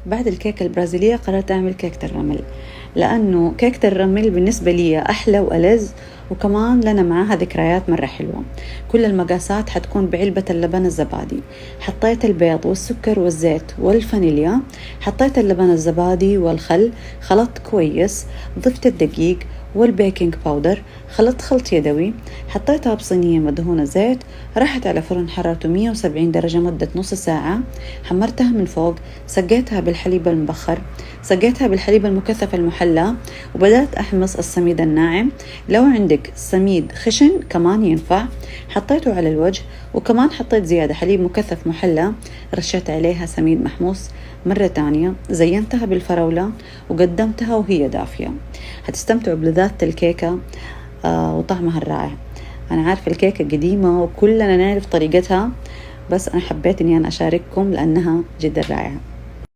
بعد الكيكة البرازيلية قررت أعمل كيكة الرمل، لأنه كيكة الرمل بالنسبة لي أحلى وألذ، وكمان لنا معاها ذكريات مرة حلوة. كل المقاسات حتكون بعلبة اللبن الزبادي. حطيت البيض والسكر والزيت والفانيليا، حطيت اللبن الزبادي والخل، خلطت كويس، ضفت الدقيق والبيكنج باودر، خلطت خلط يدوي، حطيتها بصينية مدهونة زيت، راحت على فرن حرارته 170 درجة مدة نص ساعة. حمرتها من فوق، سقيتها بالحليب المبخر، سقيتها بالحليب المكثف المحلى، وبدأت أحمص السميد الناعم. لو عندك سميد خشن كمان ينفع. حطيته على الوجه، وكمان حطيت زيادة حليب مكثف محلى، رشيت عليها سميد محموص مرة تانية، زينتها بالفراولة وقدمتها وهي دافية. هتستمتعوا بلذاذة الكيكة وطعمها الرائع. أنا عارفة الكيكة قديمة وكلنا نعرف طريقتها، بس أنا حبيت إني أنا أشارككم لأنها جدا رائعة.